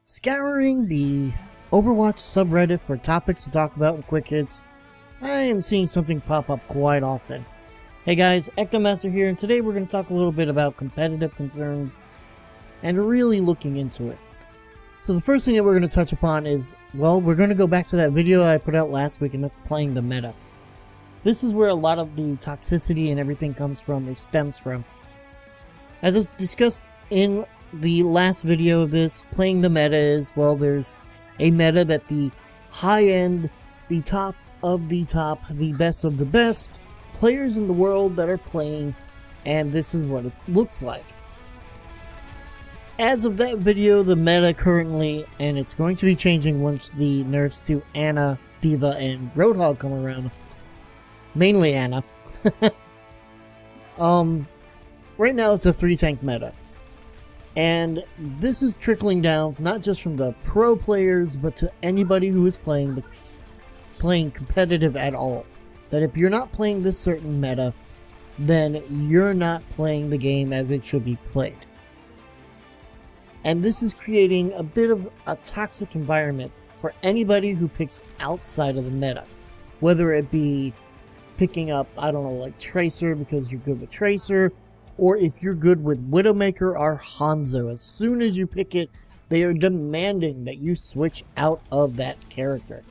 Scouring the Overwatch subreddit for topics to talk about and quick hits, I am seeing something pop up quite often. Hey guys, EctoMaster here, and today we're going to talk a little bit about competitive concerns and really looking into it. So the first thing that we're going to touch upon is, well, we're going to go back to that video I put out last week, and that's playing the meta. This is where a lot of the toxicity and everything comes from, or stems from. As I discussed in the last video of this, playing the meta is, well, there's a meta that the high end, the top of the top, the best of the best players in the world that are playing, and this is what it looks like. As of that video, the meta currently, and it's going to be changing once the nerfs to Ana, D.Va, and Roadhog come around, mainly Ana. Right now it's a 3-tank meta. And this is trickling down not just from the pro players, but to anybody who is playing competitive at all. That if you're not playing this certain meta, then you're not playing the game as it should be played. And this is creating a bit of a toxic environment for anybody who picks outside of the meta. Whether it be picking up, I don't know, like Tracer because you're good with Tracer, or if you're good with Widowmaker or Hanzo. As soon as you pick it, they are demanding that you switch out of that character.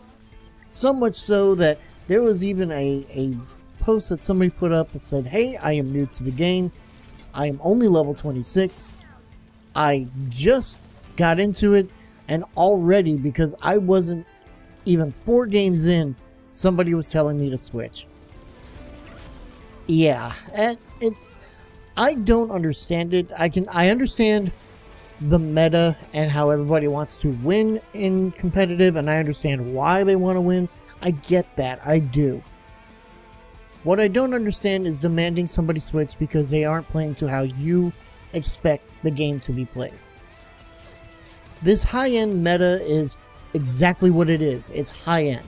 So much so that there was even a post that somebody put up that said, hey, I am new to the game. I am only level 26. I just got into it, and already, because I wasn't even 4 games in, somebody was telling me to switch. Yeah, and I don't understand it. I understand the meta and how everybody wants to win in competitive, and I understand why they want to win. I get that. I do. What I don't understand is demanding somebody switch because they aren't playing to how you expect the game to be played. This high-end meta is exactly what it is. It's high-end.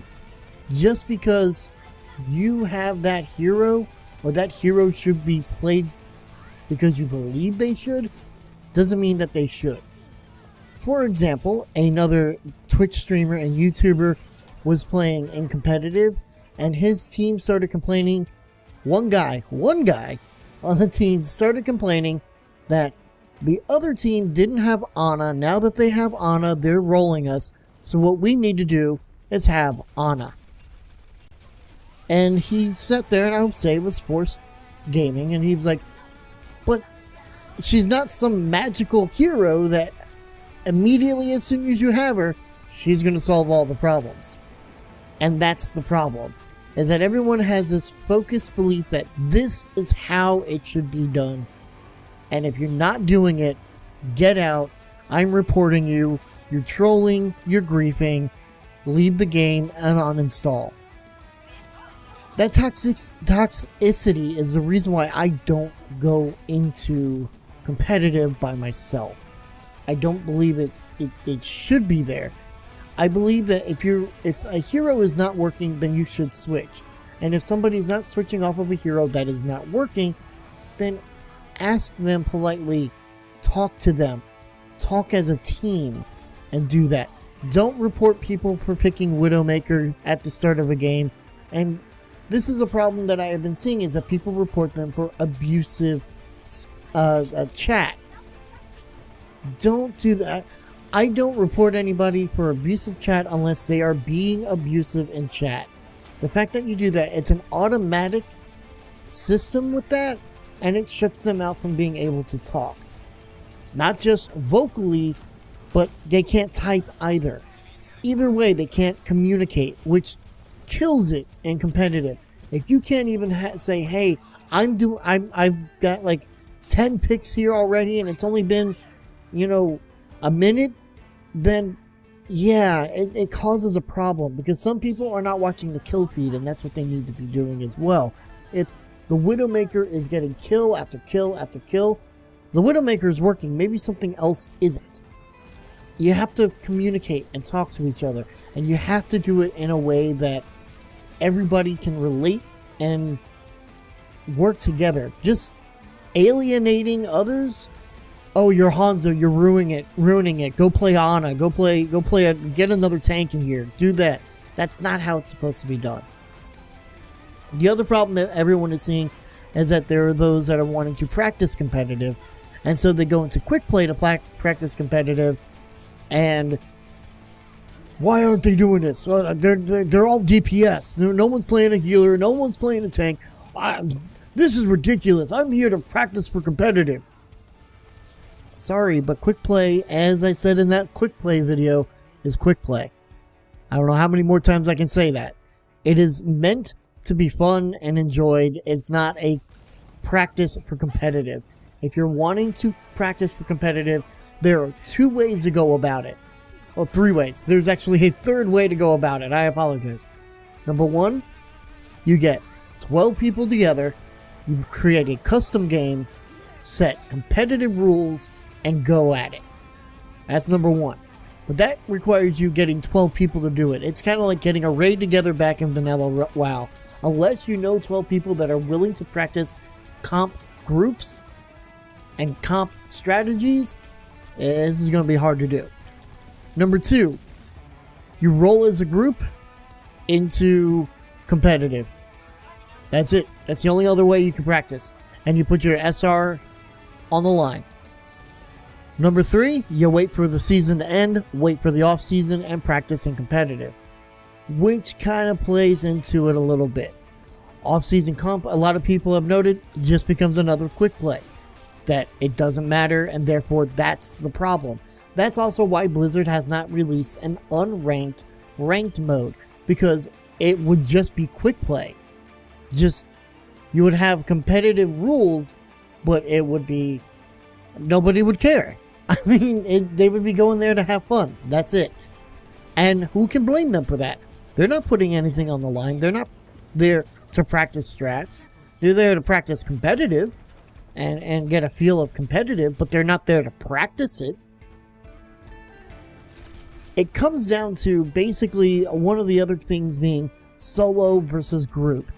Just because you have that hero, or that hero should be played because you believe they should, doesn't mean that they should. For example, another Twitch streamer and YouTuber was playing in competitive, and his team started complaining. One guy on the team started complaining that the other team didn't have Ana. Now that they have Ana, they're rolling us. So what we need to do is have Ana. And he sat there, and I would say it was forced gaming, and he was like, but she's not some magical hero that immediately as soon as you have her, she's going to solve all the problems. And that's the problem, is that everyone has this focused belief that this is how it should be done. And if you're not doing it, get out. I'm reporting you. You're trolling. You're griefing. Leave the game and uninstall. That toxicity is the reason why I don't go into competitive by myself. I don't believe it should be there. I believe that if a hero is not working, then you should switch. And if somebody's not switching off of a hero that is not working, then ask them politely, talk to them, talk as a team, and do that. Don't report people for picking Widowmaker at the start of a game. And this is a problem that I have been seeing, is that people report them for abusive chat. Don't do that. I don't report anybody for abusive chat unless they are being abusive in chat. The fact that you do that, it's an automatic system with that, and it shuts them out from being able to talk. Not just vocally, but they can't type either. Either way, they can't communicate, which kills it in competitive. If you can't even say, hey, I've got like 10 picks here already, and it's only been, a minute, then yeah, it causes a problem, because some people are not watching the kill feed, and that's what they need to be doing as well. If the Widowmaker is getting kill after kill after kill, the Widowmaker is working, maybe something else isn't. You have to communicate and talk to each other, and you have to do it in a way that everybody can relate and work together. Just alienating others oh, you're Hanzo, you're ruining it. Go play Ana. Get another tank in here. Do that. That's not how it's supposed to be done. The other problem that everyone is seeing is that there are those that are wanting to practice competitive, and so they go into quick play to practice competitive, and why aren't they doing this? Well, they're all DPS. No one's playing a healer. No one's playing a tank. This is ridiculous. I'm here to practice for competitive. Sorry, but quick play, as I said in that quick play video, is quick play. I don't know how many more times I can say that. It is meant to be fun and enjoyed. It's not a practice for competitive. If you're wanting to practice for competitive, there are 2 ways to go about it. Well, 3 ways. There's actually a 3rd way to go about it. I apologize. Number 1, you get 12 people together, you create a custom game, set competitive rules, and go at it. That's number 1. But that requires you getting 12 people to do it. It's kind of like getting a raid together back in vanilla WoW. Unless you know 12 people that are willing to practice comp groups and comp strategies, this is going to be hard to do. Number 2, you roll as a group into competitive. That's it. That's the only other way you can practice. And you put your SR on the line. Number 3, you wait for the season to end, wait for the off season, and practice in competitive, which kind of plays into it a little bit. Off-season comp, a lot of people have noted, just becomes another quick play. That it doesn't matter, and therefore that's the problem. That's also why Blizzard has not released an unranked ranked mode, because it would just be quick play. You would have competitive rules, but it would be, nobody would care. I mean, they would be going there to have fun. That's it. And who can blame them for that? They're not putting anything on the line. They're not there to practice strats. They're there to practice competitive and get a feel of competitive, but they're not there to practice it. It comes down to basically one of the other things being solo versus group.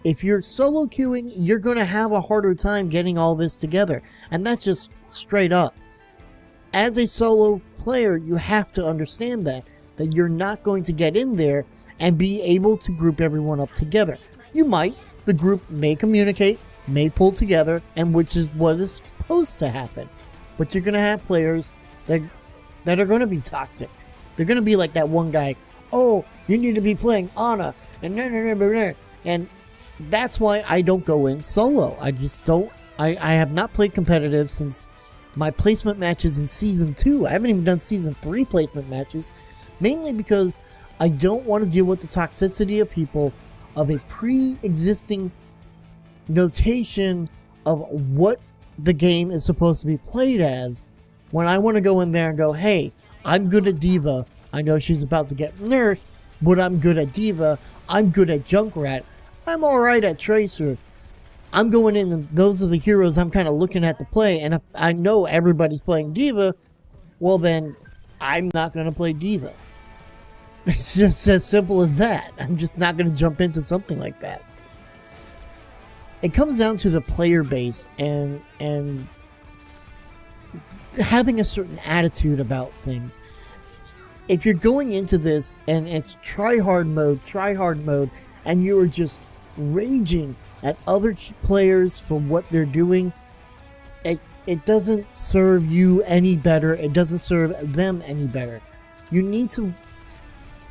If you're solo queuing, you're going to have a harder time getting all this together. And that's just straight up. As a solo player, you have to understand that you're not going to get in there and be able to group everyone up together. You might. The group may communicate, may pull together, and which is what is supposed to happen. But you're going to have players that are going to be toxic. They're going to be like that one guy, oh, you need to be playing Ana, and that's why I don't go in solo. I just don't. I have not played competitive since my placement matches in Season 2. I haven't even done Season 3 placement matches, mainly because I don't want to deal with the toxicity of people, of a pre-existing notation of what the game is supposed to be played as, when I want to go in there and go, hey, I'm good at Diva. I know she's about to get nerfed, but I'm good at Diva. I'm good at Junkrat. I'm alright at Tracer. I'm going in, and those are the heroes I'm kind of looking at to play, and if I know everybody's playing Diva, well then, I'm not going to play Diva. It's just as simple as that. I'm just not going to jump into something like that. It comes down to the player base and having a certain attitude about things. If you're going into this and it's try hard mode, and you are just raging at other players for what they're doing, it doesn't serve you any better. It doesn't serve them any better. You need to...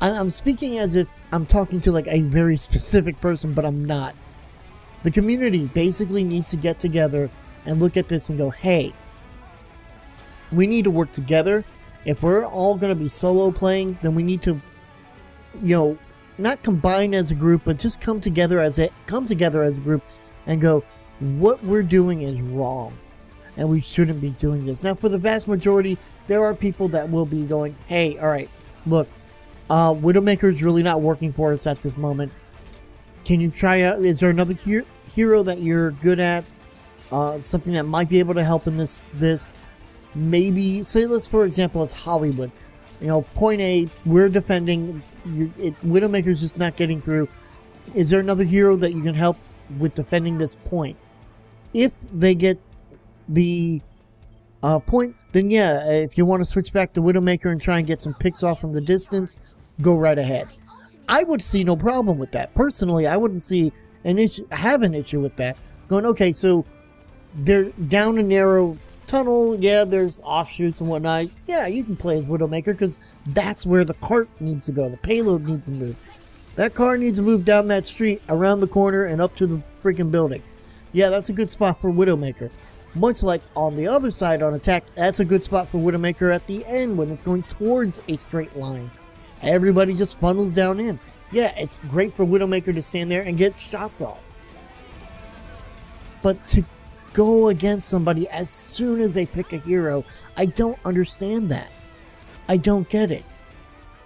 I'm speaking as if I'm talking to like a very specific person, but I'm not. The community basically needs to get together and look at this and go, hey, we need to work together. If we're all going to be solo playing, then we need to, not combine as a group, but just come together as a group and go, what we're doing is wrong, and we shouldn't be doing this. Now, for the vast majority, there are people that will be going, hey, all right, look, Widowmaker is really not working for us at this moment. Can you try out? Is there another hero that you're good at? Something that might be able to help in this. Maybe, say, for example, it's Hollywood. Point A, we're defending. Widowmaker's just not getting through. Is there another hero that you can help with defending this point? If they get the point, then yeah, if you want to switch back to Widowmaker and try and get some picks off from the distance, go right ahead. I would see no problem with that. Personally, I wouldn't see an issue, have an issue with that. Going, okay, so they're down a narrow tunnel, yeah, there's offshoots and whatnot. Yeah, you can play as Widowmaker because that's where the cart needs to go. The payload needs to move. That car needs to move down that street, around the corner, and up to the freaking building. Yeah, that's a good spot for Widowmaker. Much like on the other side on attack, that's a good spot for Widowmaker at the end when it's going towards a straight line. Everybody just funnels down in. Yeah, it's great for Widowmaker to stand there and get shots off. But to go against somebody as soon as they pick a hero, I don't understand that. I don't get it.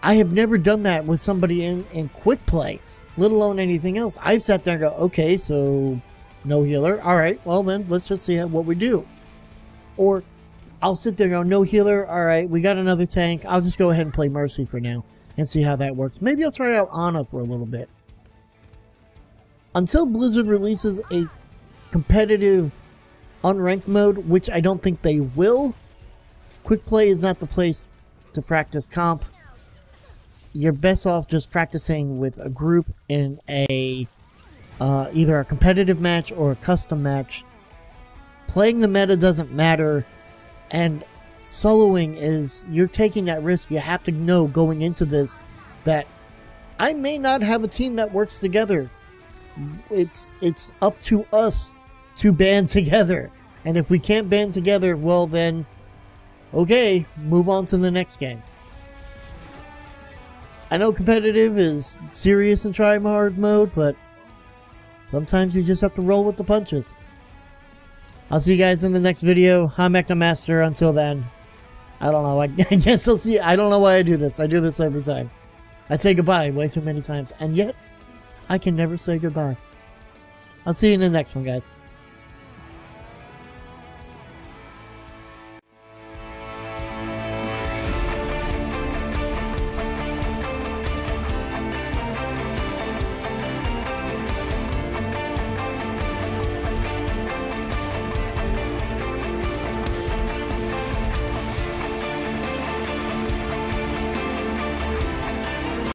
I have never done that with somebody in quick play, let alone anything else. I've sat there and go, okay, so no healer. Alright, well then, let's just see what we do. Or I'll sit there and go, no healer. Alright, we got another tank. I'll just go ahead and play Mercy for now and see how that works. Maybe I'll try out Ana for a little bit. Until Blizzard releases a competitive unranked mode, which I don't think they will, quick play is not the place to practice comp. You're best off just practicing with a group in a either a competitive match or a custom match. Playing the meta doesn't matter, and soloing is, you're taking that risk. You have to know going into this that I may not have a team that works together. It's up to us to band together, and if we can't band together, well then, okay, move on to the next game. I know competitive is serious and try hard mode, but sometimes you just have to roll with the punches. I'll see you guys in the next video. I'm EctoMaster. Until then, I don't know. I guess I'll see. I don't know why I do this. I do this every time. I say goodbye way too many times, and yet I can never say goodbye. I'll see you in the next one, guys.